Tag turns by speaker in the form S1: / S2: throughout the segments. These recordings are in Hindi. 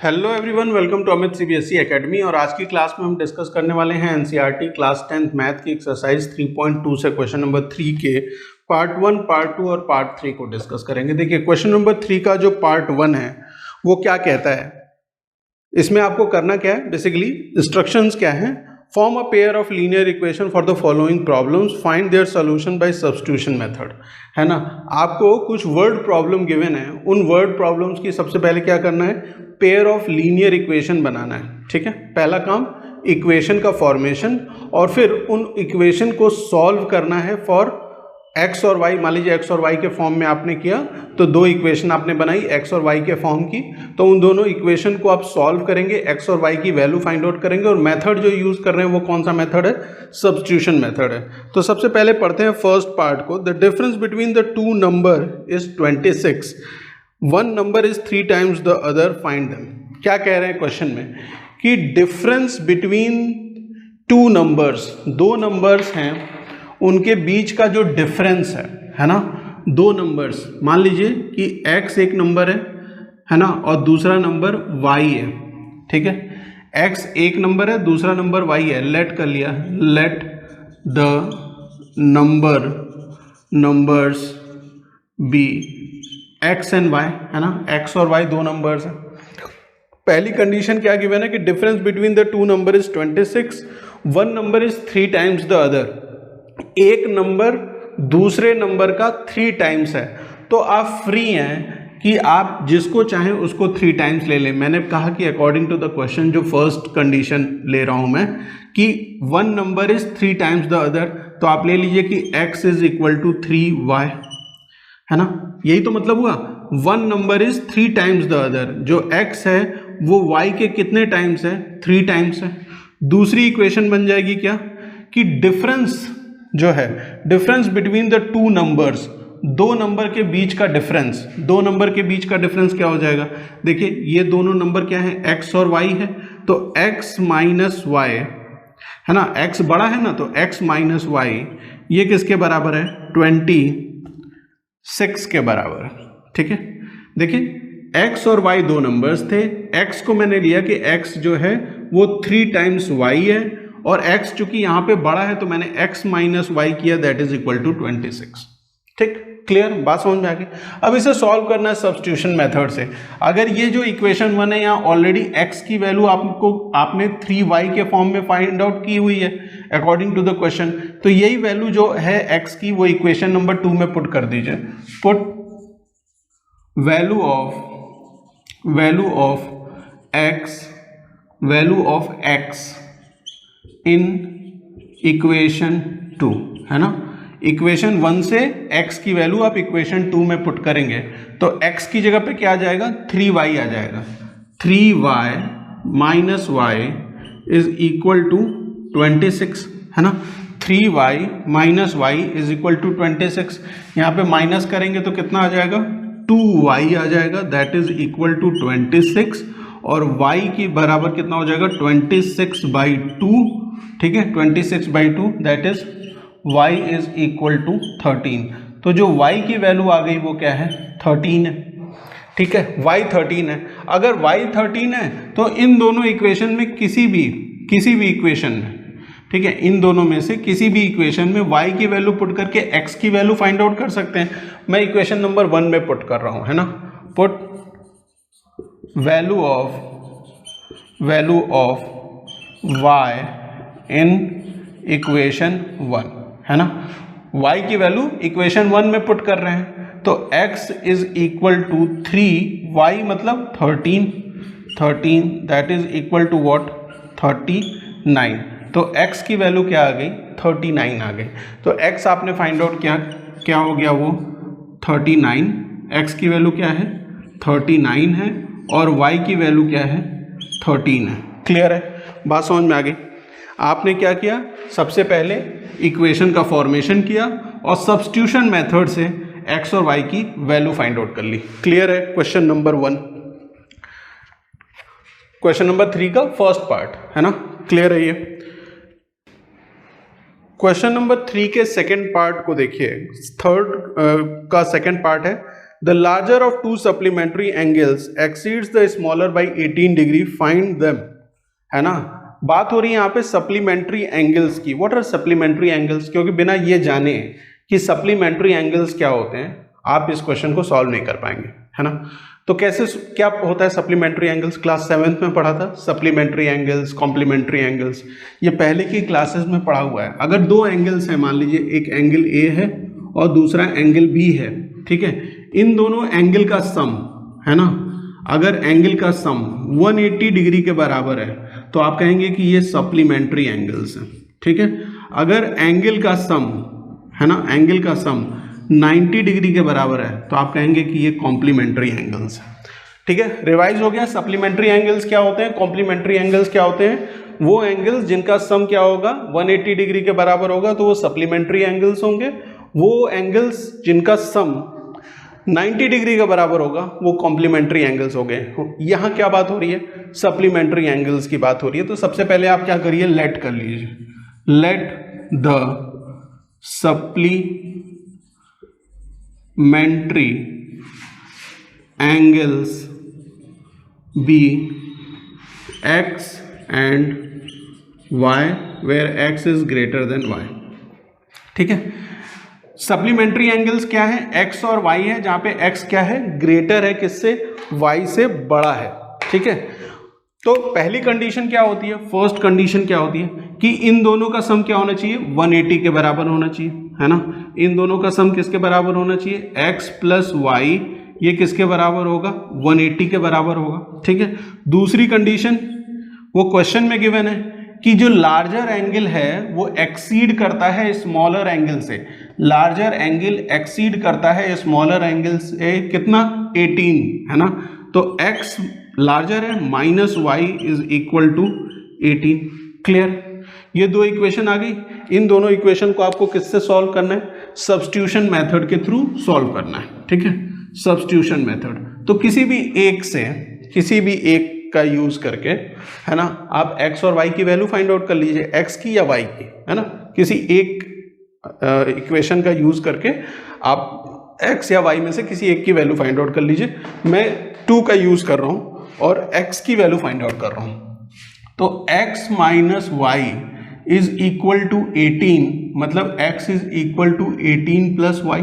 S1: Hello everyone, welcome to Amit CBSE academy. और आज की क्लास में हम डिस्कस करने वाले हैं एनसीईआरटी क्लास 10th मैथ की एक्सरसाइज 3.2 से क्वेश्चन नंबर 3 के पार्ट 1, पार्ट 2 और पार्ट 3 को डिस्कस करेंगे। देखिए, क्वेश्चन नंबर 3 का जो पार्ट 1 है वो क्या कहता है, इसमें आपको करना क्या है, बेसिकली इंस्ट्रक्शंस क्या है। Form a pair of linear equation for the following problems, find their solution bye substitution method, है ना। आपको कुछ वर्ड प्रॉब्लम गिवन है, उन वर्ड प्रॉब्लम्स की सबसे पहले क्या करना है, पेयर ऑफ लीनियर इक्वेशन बनाना है। ठीक है, पहला काम इक्वेशन का फॉर्मेशन, और फिर उन इक्वेशन को सॉल्व करना है फॉर एक्स और वाई। मान लीजिए एक्स और वाई के फॉर्म में आपने किया तो दो इक्वेशन आपने बनाई एक्स और वाई के फॉर्म की, तो उन दोनों इक्वेशन को आप सॉल्व करेंगे, एक्स और वाई की वैल्यू फाइंड आउट करेंगे। और मेथड जो यूज कर रहे हैं वो कौन सा मेथड है, सब्स्टिट्यूशन मेथड है। तो सबसे पहले पढ़ते हैं फर्स्ट पार्ट को। The difference between the two number is 26, one number is 3 times the other, find them. क्या कह रहे हैं क्वेश्चन में कि डिफरेंस बिटवीन टू नंबर्स, दो नंबर्स हैं, उनके बीच का जो डिफरेंस है ना, दो नंबर्स, मान लीजिए कि x एक नंबर है ना, और दूसरा नंबर y है। ठीक है, x एक नंबर है, दूसरा नंबर y है। लेट कर लिया, let the numbers be x and y, है ना, x और y दो नंबर्स हैं। पहली कंडीशन क्या गिवन है कि difference between the two number is 26, one number is 3 times the other. एक नंबर दूसरे नंबर का 3 times है, तो आप फ्री हैं कि आप जिसको चाहें उसको 3 times ले लें। मैंने कहा कि अकॉर्डिंग टू द क्वेश्चन जो फर्स्ट कंडीशन ले रहा हूं मैं कि one number is 3 times the other, तो आप ले लीजिए कि x is equal to 3y, है ना। यही तो मतलब हुआ, one number is 3 times the other. जो x है वो y के कितने टाइम्स है, 3 times है। दूसरी इक्वेशन बन जाएगी क्या कि डिफरेंस जो है, difference between the two numbers, दो नंबर के बीच का डिफरेंस, दो नंबर के बीच का डिफरेंस क्या हो जाएगा। देखिए, ये दोनों नंबर क्या है, x और y है, तो x माइनस y, है ना, x बड़ा है ना, तो x माइनस y ये किसके बराबर है, 26 के बराबर। ठीक है, देखिए x और y दो नंबर्स थे, x को मैंने लिया कि x जो है वो 3 times y है, और x चूंकि यहां पे बड़ा है तो मैंने x माइनस वाई किया, दैट इज इक्वल टू 26। ठीक, क्लियर, बात समझ में आ गई। अब इसे सॉल्व करना है सब्स्टिट्यूशन मेथड से। अगर ये जो इक्वेशन 1 है, यहाँ ऑलरेडी x की वैल्यू आपने 3y के फॉर्म में फाइंड आउट की हुई है अकॉर्डिंग टू द क्वेश्चन, तो यही वैल्यू जो है x की वो इक्वेशन नंबर 2 में पुट कर दीजिए। Put value of x in equation 2, है ना। इक्वेशन 1 से x की वैल्यू आप इक्वेशन 2 में पुट करेंगे तो x की जगह पे क्या आ जाएगा, 3y आ जाएगा। 3y minus y is equal to 26, है ना। 3y minus y is equal to 26। यहाँ पे माइनस करेंगे तो कितना आ जाएगा, 2y आ जाएगा, दैट इज इक्वल टू 26, और y की बराबर कितना हो जाएगा, 26/2। ठीक है, 26/2 that is y is equal to 13। तो जो y की वैल्यू आ गई वो क्या है, 13 है। ठीक है, y 13 है। अगर y 13 है तो इन दोनों इक्वेशन में किसी भी इक्वेशन में, ठीक है, इन दोनों में से किसी भी इक्वेशन में y की वैल्यू पुट करके x की वैल्यू फाइंड आउट कर सकते हैं। मैं इक्वेशन नंबर 1 में पुट कर रहा हूं, है ना। Put value of y in equation 1, है ना। y की वैल्यू इक्वेशन 1 में पुट कर रहे हैं, तो x is equal to 3y मतलब 13 that is equal to what, 39। तो x की वैल्यू क्या आ गई, 39 आ गई। तो x आपने फाइंड आउट किया, क्या हो गया वो 39, x की वैल्यू क्या है, 39 है, और y की वैल्यू क्या है, 13 है। क्लियर है, बात समझ में आ गई। आपने क्या किया, सबसे पहले इक्वेशन का फॉर्मेशन किया और सब्स्टिट्यूशन मेथड से x और y की वैल्यू फाइंड आउट कर ली। क्लियर है, क्वेश्चन नंबर 1। क्वेश्चन नंबर 3 का फर्स्ट पार्ट, है ना, क्लियर है ये। क्वेश्चन नंबर 3 के सेकंड पार्ट को देखिए, थर्ड का सेकंड पार्ट है, the larger of two supplementary angles exceeds the smaller by 18 degree, find them, है ना। बात हो रही है यहाँ पे सप्लीमेंट्री एंगल्स की। What are supplementary angles? क्योंकि बिना ये जाने कि सप्लीमेंट्री एंगल्स क्या होते हैं आप इस क्वेश्चन को सॉल्व नहीं कर पाएंगे, है ना। तो कैसे, क्या होता है सप्लीमेंट्री एंगल्स? क्लास 7th में पढ़ा था सप्लीमेंट्री एंगल्स, कॉम्प्लीमेंट्री एंगल्स, ये पहले की क्लासेस में पढ़ा हुआ है। अगर दो एंगल्स हैं, मान लीजिए एक एंगल ए है और दूसरा एंगल बी है, ठीक है, इन दोनों एंगल का सम, है ना, अगर एंगल का सम 180 डिग्री के बराबर है तो आप कहेंगे कि ये सप्लीमेंट्री एंगल्स हैं, ठीक है। अगर एंगल का सम, है ना, एंगल का सम 90 डिग्री के बराबर है तो आप कहेंगे कि ये कॉम्प्लीमेंट्री एंगल्स है, ठीक है। रिवाइज हो गया। सप्लीमेंट्री एंगल्स क्या होते हैं, कॉम्प्लीमेंट्री एंगल्स क्या होते हैं? वो एंगल्स जिनका सम क्या होगा, 180 डिग्री के बराबर होगा तो वो सप्लीमेंट्री एंगल्स होंगे। वो एंगल्स जिनका सम 90 डिग्री के बराबर होगा वो कॉम्प्लीमेंट्री एंगल्स हो गए। यहाँ क्या बात हो रही है? सप्लीमेंट्री एंगल्स की बात हो रही है। तो सबसे पहले आप क्या करिए, लेट कर लीजिए, let the supplementary angles be x and y where x is greater than y, ठीक है। सप्लीमेंट्री एंगल्स क्या है? x और y है, जहां पे x क्या है, ग्रेटर है किससे, y से बड़ा है, ठीक है। तो पहली कंडीशन क्या होती है, फर्स्ट कंडीशन क्या होती है कि इन दोनों का सम क्या होना चाहिए, 180 के बराबर होना चाहिए, है ना। इन दोनों का सम किसके बराबर होना चाहिए, x प्लस वाई, ये किसके बराबर होगा, 180 के बराबर होगा, ठीक है। दूसरी कंडीशन वो क्वेश्चन में गिवन है कि जो लार्जर एंगल है वो एक्सीड करता है स्मॉलर एंगल से, लार्जर एंगल एक्सीड करता है स्मॉलर एंगल से कितना, 18, है ना। तो x लार्जर है minus Y is equal to 18। Clear? ये दो इक्वेशन आ गई। इन दोनों इक्वेशन को आपको किससे सॉल्व करना है, सब्स्टिट्यूशन मेथड के थ्रू सॉल्व करना है, ठीक है, सब्स्टिट्यूशन मेथड। तो किसी भी एक से, किसी भी एक का यूज करके, है ना, आप x और y की वैल्यू फाइंड आउट कर लीजिए, x की या y की, है ना। किसी एक इक्वेशन का यूज करके आप x या y में से किसी एक की वैल्यू फाइंड आउट कर लीजिए। मैं 2 का यूज कर रहा हूं और x की वैल्यू फाइंड आउट कर रहा हूं। तो x minus Y is equal to 18, मतलब x is equal to 18 plus Y,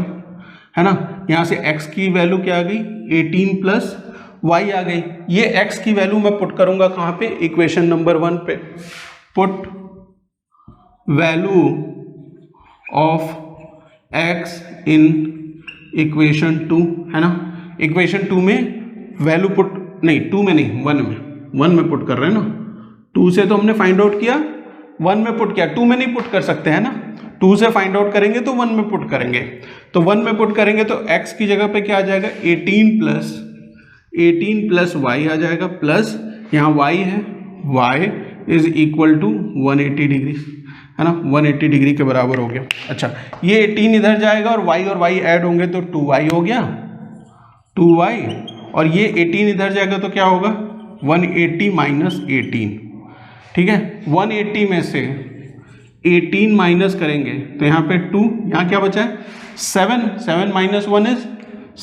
S1: है ना। यहां से x की वैल्यू क्या आ गई, 18 प्लस y आ गई। ये x की वैल्यू मैं पुट करूंगा कहां पे, इक्वेशन नंबर 1 पे। Put value of x in equation 2, है ना। इक्वेशन 2 में वैल्यू पुट, नहीं 2 में नहीं, 1 में पुट कर रहे हैं ना। 2 से तो हमने फाइंड आउट किया, 1 में पुट किया, 2 में नहीं पुट कर सकते, है ना। 2 से फाइंड आउट करेंगे तो 1 में पुट करेंगे। तो 1 में पुट करेंगे तो x की जगह पे क्या आ जाएगा, 18 प्लस y आ जाएगा, प्लस यहाँ y है, y is equal to 180 degree, है ना, 180 डिग्री के बराबर हो गया। अच्छा, ये 18 इधर जाएगा और y ऐड होंगे तो 2y हो गया, 2y, और ये 18 इधर जाएगा तो क्या होगा, 180 माइनस 18, ठीक है। 180 में से 18 माइनस करेंगे तो यहाँ पे 2, यहाँ क्या बचा है, 7 माइनस 1 इज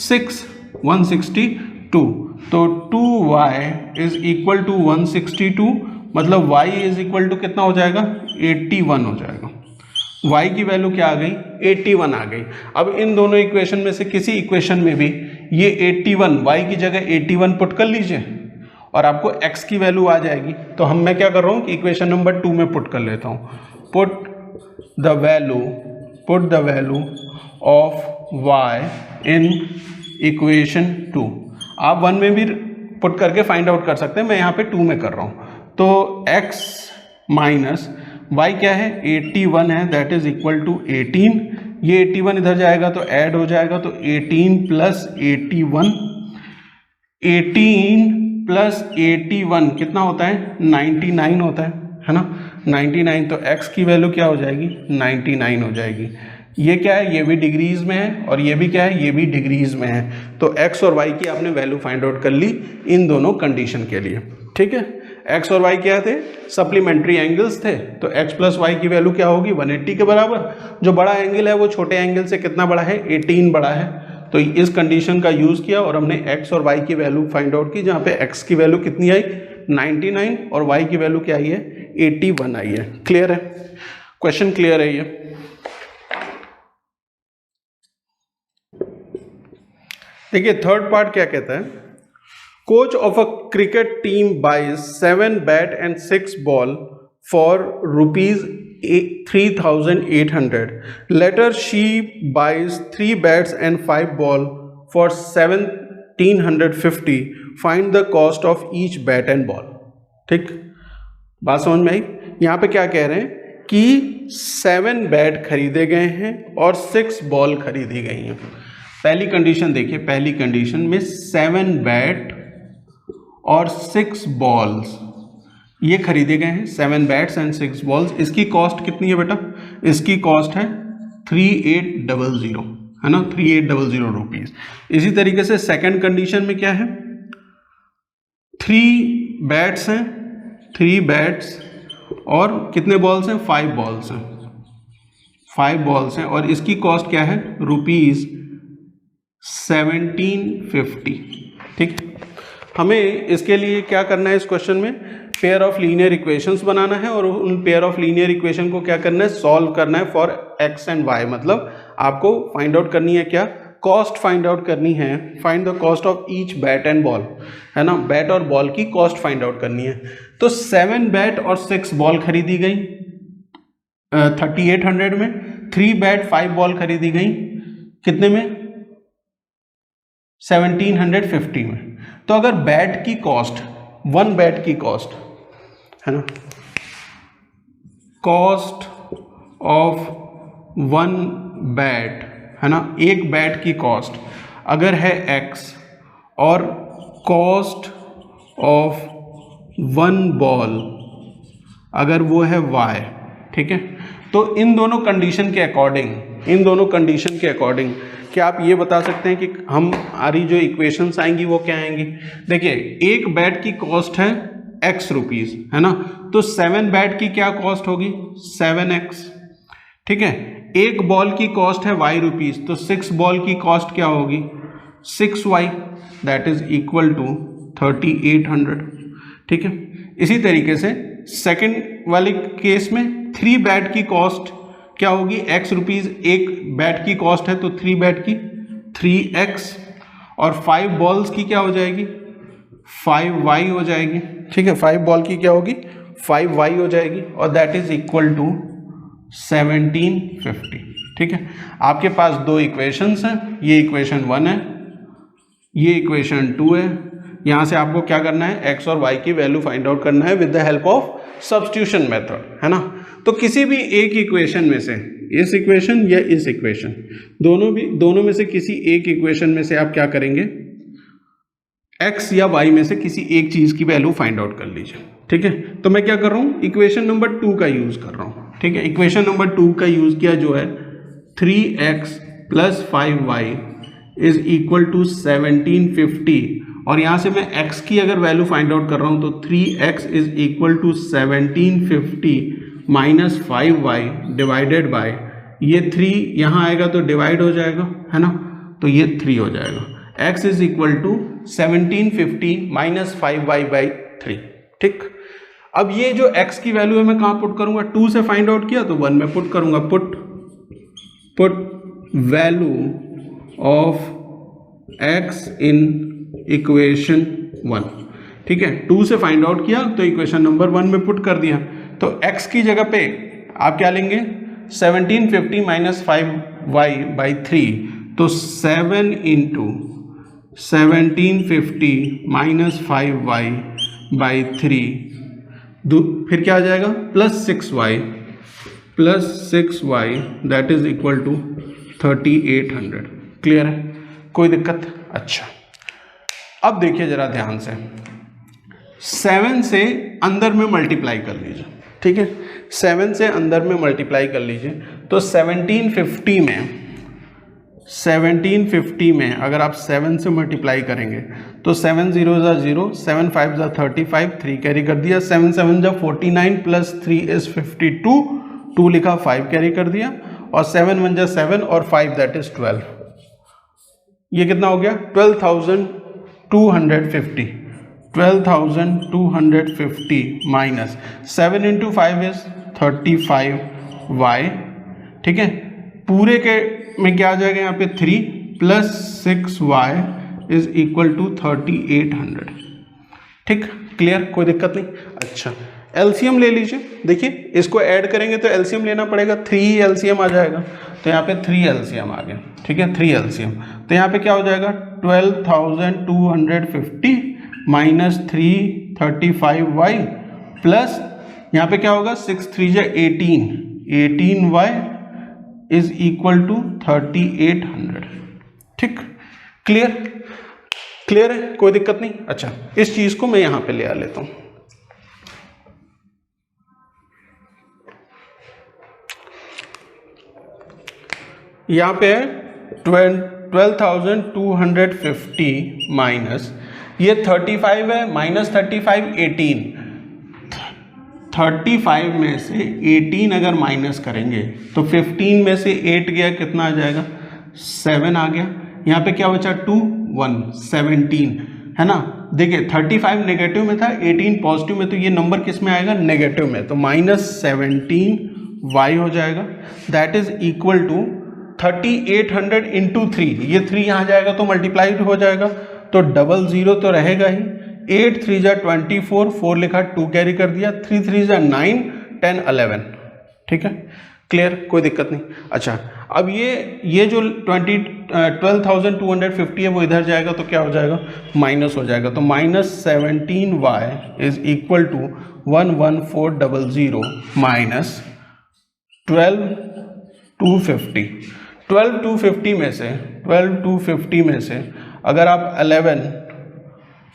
S1: 6, 162। तो 2y इज इक्वल टू 162, मतलब y इज इक्वल टू कितना हो जाएगा, 81 हो जाएगा। y की वैल्यू क्या आ गई, 81 आ गई। अब इन दोनों इक्वेशन में से किसी इक्वेशन में भी ये 81, y की जगह 81 पुट कर लीजिए और आपको x की वैल्यू आ जाएगी। तो मैं क्या कर रहा हूँ कि इक्वेशन नंबर 2 में पुट कर लेता हूँ। Put the value of y in equation 2। आप 1 में भी पुट करके फाइंड आउट कर सकते हैं, मैं यहाँ पे 2 में कर रहा हूँ। तो x माइनस y क्या है, 81 है, दैट इज इक्वल टू 18। ये 81 इधर जाएगा तो ऐड हो जाएगा, तो 18 प्लस 81, 18 प्लस 81 कितना होता है, 99 होता है ना, 99। तो x की वैल्यू क्या हो जाएगी, 99 हो जाएगी। ये क्या है, ये भी डिग्रीज में है और ये भी क्या है, ये भी डिग्रीज में है। तो x और y की आपने वैल्यू फाइंड आउट कर ली इन दोनों कंडीशन के लिए, ठीक है। x और y क्या थे, सप्लीमेंट्री एंगल्स थे। तो x प्लस वाई की वैल्यू क्या होगी, 180 के बराबर। जो बड़ा एंगल है वो छोटे एंगल से कितना बड़ा है, 18 बड़ा है। तो इस कंडीशन का यूज़ किया और हमने x और y की वैल्यू फाइंड आउट की, जहाँ पे x की वैल्यू कितनी आई 99 और y की वैल्यू क्या आई है 81 आई है। क्लियर है, क्वेश्चन क्लियर है ये। देखिए थर्ड पार्ट क्या कहता है, coach of a cricket team buys 7 bat and 6 ball for ₹3,800. Later she buys 3 bats and 5 ball for 1,750. Find the cost of each bat and ball. ठीक, बात समझ में आई। यहाँ पे क्या कह रहे हैं कि 7 बैट खरीदे गए हैं और 6 बॉल खरीदी गई हैं। पहली कंडीशन देखिए, पहली कंडीशन में 7 बैट और 6 बॉल्स ये खरीदे गए हैं, 7 बैट्स एंड 6 बॉल्स। इसकी कॉस्ट कितनी है बेटा, इसकी कॉस्ट है 3800, है ना, 3800 रुपीज। इसी तरीके से सेकंड कंडीशन में क्या है, 3 बैट्स हैं, 3 बैट्स और कितने बॉल्स हैं, 5 बॉल्स हैं, 5 बॉल्स हैं और इसकी कॉस्ट क्या है ₹1750। ठीक, हमें इसके लिए क्या करना है, इस क्वेश्चन में पेयर ऑफ लीनियर इक्वेशंस बनाना है और उन पेयर ऑफ लीनियर इक्वेशन को क्या करना है, सॉल्व करना है फॉर x एंड y। मतलब आपको फाइंड आउट करनी है क्या, कॉस्ट फाइंड आउट करनी है, find the cost of each bat and ball, है ना, बैट और बॉल की कॉस्ट फाइंड आउट करनी है। तो 7 बैट और 6 बॉल खरीदी गई 3800 में, 3 बैट 5 बॉल खरीदी गई कितने में, 1750 में। तो अगर बैट की कॉस्ट, 1 बैट की कॉस्ट, है ना, कॉस्ट ऑफ 1 बैट, है ना, एक बैट की कॉस्ट अगर है x और कॉस्ट ऑफ 1 बॉल अगर वो है y, ठीक है, तो इन दोनों कंडीशन के अकॉर्डिंग, इन दोनों कंडीशन के अकॉर्डिंग क्या आप ये बता सकते हैं कि हमारी जो इक्वेशंस आएंगी वो क्या आएंगी। देखिए एक बैट की कॉस्ट है x रुपीज, है ना, तो 7 बैट की क्या कॉस्ट होगी 7x, ठीक है। एक बॉल की कॉस्ट है y रुपीज, तो 6 बॉल की कॉस्ट क्या होगी 6y, that is equal to 3800, ठीक है। इसी तरीके से सेकंड वाले केस में 3 बैट की कॉस्ट क्या होगी x रुपीज, एक बैट की कॉस्ट है तो 3 बैट की 3x और 5 बॉल्स की क्या हो जाएगी 5y हो जाएगी, ठीक है। 5 बॉल की क्या होगी 5y हो जाएगी और दैट इज इक्वल टू 1750, ठीक है। आपके पास 2 इक्वेशंस हैं, ये इक्वेशन 1 है, ये इक्वेशन 2 है। यहाँ से आपको क्या करना है x और y की वैल्यू फाइंड आउट करना है with the help of substitution method, है ना। तो किसी भी एक इक्वेशन में से, इस इक्वेशन या इस इक्वेशन, दोनों में से किसी एक इक्वेशन में से आप क्या करेंगे x या y में से किसी एक चीज की वैल्यू फाइंड आउट कर लीजिए, ठीक है। तो मैं क्या कर रहा हूँ इक्वेशन नंबर 2 का यूज कर रहा हूँ, ठीक है। इक्वेशन नंबर 2 का यूज किया जो है 3x plus 5y is equal to 1750 और यहाँ से मैं x की अगर वैल्यू फाइंड आउट कर रहा हूँ तो 3x is equal to 1750 minus 5y divided by, ये 3 यहाँ आएगा तो डिवाइड हो जाएगा, है ना, तो ये 3 हो जाएगा। x is equal to 1750 minus 5y by 3, ठीक। अब ये जो x की वैल्यू है मैं कहाँ पुट करूँगा, 2 से फाइंड आउट किया तो 1 में पुट करूँगा, put value of x in equation 1, ठीक है। 2 से फाइंड आउट किया तो इक्वेशन नंबर 1 में पुट कर दिया, तो x की जगह पे आप क्या लेंगे 1750 माइनस 5y बाई 3, तो 7 इंटू 1750 माइनस 5y बाई 3, फिर क्या आ जाएगा plus 6y that is equal to 3800। Clear है, कोई दिक्कत? अच्छा, अब देखिए जरा ध्यान से, 7 से अंदर में मल्टीप्लाई कर लीजिए, ठीक है। 7 से अंदर में मल्टीप्लाई कर लीजिए तो 1750 में अगर आप 7 से मल्टीप्लाई करेंगे तो 7 0 0, 7 5 35, 3 कैरी कर दिया, 7 7 49 प्लस 3 इज 52, 2 लिखा 5 कैरी कर दिया और 7 1 7 और 5 दैट इज 12, ये कितना हो गया 12,250, 12,250 माइनस 7 इंटू 5 इज 35y, ठीक है। पूरे के में क्या आ जाएगा यहाँ पे 3 plus 6y is equal to 3800, ठीक, क्लियर, कोई दिक्कत नहीं। अच्छा एलसीएम ले लीजिए, देखिए इसको ऐड करेंगे तो एलसीएम लेना पड़ेगा, 3 एलसीएम आ जाएगा, तो यहाँ पे 3 एलसीएम आ गया, ठीक है, 3 एलसीएम, तो यहाँ पे क्या हो जाएगा 12,250 माइनस 335y प्लस यहाँ पे क्या होगा 6 3 जा 18, 18y इज इक्वल टू 3800, ठीक, क्लियर, क्लियर है, कोई दिक्कत नहीं। अच्छा इस चीज को मैं यहां पे ले आ लेता हूं, यहां पे है 12,250 माइनस ये 35 है, माइनस 35 18, 35 में से 18 अगर माइनस करेंगे तो 15 में से 8 गया, कितना आ जाएगा 7 आ गया, यहाँ पे क्या बचा 2 1 17 है ना। देखिए 35 नेगेटिव में था, 18 पॉजिटिव में, तो ये नंबर किस में आएगा नेगेटिव में, तो माइनस 17y हो जाएगा, that is equal to 3800 into 3, ये 3 यहाँ जाएगा तो मल्टीप्लाइड हो जाएगा, तो 00 तो रहेगा ही, 8 3 जा 24, 4 लिखा 2 कैरी कर दिया, 3 3 जा 9 10 11, ठीक है, क्लियर, कोई दिक्कत नहीं। अच्छा अब ये जो 12,250 है वो इधर जाएगा तो क्या हो जाएगा माइनस हो जाएगा, तो minus 17y is equal to 11400 minus 12,250, 12,250 में से अगर आप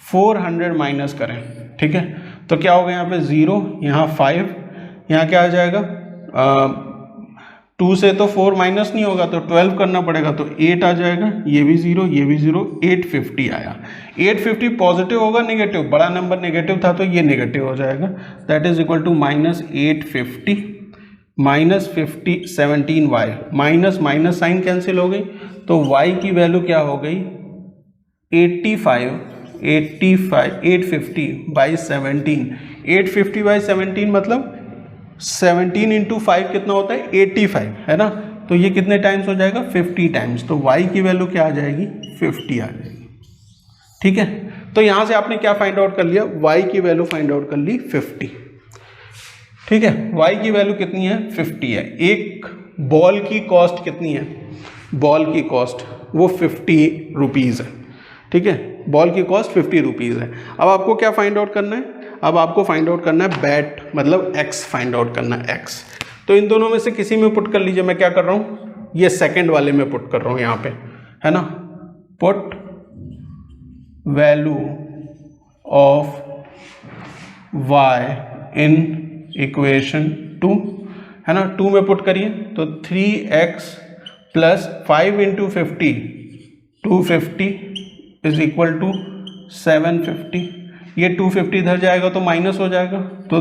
S1: 400 माइनस करें, ठीक है, तो क्या होगा यहाँ पे 0, यहाँ 5, यहाँ क्या आ जाएगा 2 से तो 4 माइनस नहीं होगा तो 12 करना पड़ेगा, तो 8 आ जाएगा, ये भी 0 ये भी 0, 850 आया। 850 पॉजिटिव होगा नेगेटिव, बड़ा नंबर नेगेटिव था तो ये नेगेटिव हो जाएगा, that is equal to minus 850 minus 17y, minus minus sign cancel हो गई, तो y की वैल्यू क्या हो गई 850 बाई 17, 850 बाई 17 मतलब 17 इंटू 5 कितना होता है 85 है ना, तो ये कितने टाइम्स हो जाएगा 50 टाइम्स, तो y की वैल्यू क्या आ जाएगी 50 आ जाएगी, ठीक है। तो यहां से आपने क्या फाइंड आउट कर लिया, y की वैल्यू फाइंड आउट कर ली 50, ठीक है, y की वैल्यू कितनी है 50 है। एक बॉल की कॉस्ट कितनी है, बॉल की कॉस्ट वो 50 रुपीज़ है, ठीक है, बॉल की कॉस्ट 50 रुपीज़ है। अब आपको क्या फाइंड आउट करना है, अब आपको फाइंड आउट करना है बैट मतलब x फाइंड आउट करना है x, तो इन दोनों में से किसी में पुट कर लीजिए, मैं क्या कर रहा हूँ ये सेकंड वाले में पुट कर रहा हूँ यहाँ पे, है ना, put value of y in equation 2, है ना, 2 में पुट करिए तो 3x plus 5 into 50 250 is equal to 750, ये 250 इधर जाएगा तो माइनस हो जाएगा, तो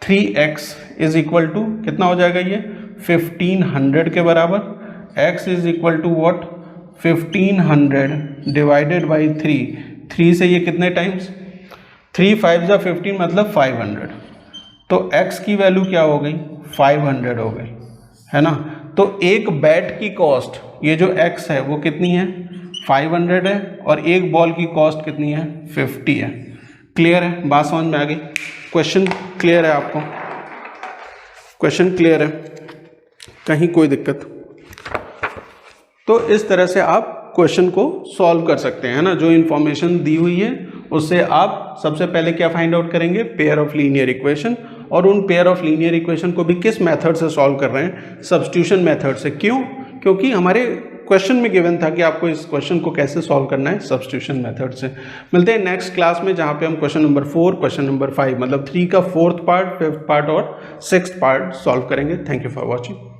S1: 3x इज इक्वल टू कितना हो जाएगा ये 1500 के बराबर, x is equal to what 1500 divided by 3 से ये कितने टाइम्स 3 5 जा 15 मतलब 500, तो x की वैल्यू क्या हो गई 500 हो गई, है ना। तो एक बैट की कॉस्ट ये जो x है वो कितनी है 500 है, और एक बॉल की कॉस्ट कितनी है 50 है। क्लियर है, बात समझ में आ गई, क्वेश्चन क्लियर है आपको, क्वेश्चन क्लियर है, कहीं कोई दिक्कत। तो इस तरह से आप क्वेश्चन को सॉल्व कर सकते हैं, है ना। जो इन्फॉर्मेशन दी हुई है उससे आप सबसे पहले क्या फाइंड आउट करेंगे, पेयर ऑफ लीनियर इक्वेशन, और उन पेयर ऑफ लीनियर इक्वेशन को भी किस मेथड से सॉल्व कर रहे हैं, सब्स्टिट्यूशन मेथड से। क्यों, क्योंकि हमारे क्वेश्चन में गिवन था कि आपको इस क्वेश्चन को कैसे सॉल्व करना है, सब्स्टिट्यूशन मेथड से। मिलते हैं नेक्स्ट क्लास में जहां पे हम क्वेश्चन नंबर 4, क्वेश्चन नंबर 5 मतलब 3 का 4th पार्ट, 5th पार्ट और 6th पार्ट सॉल्व करेंगे। Thank you for watching.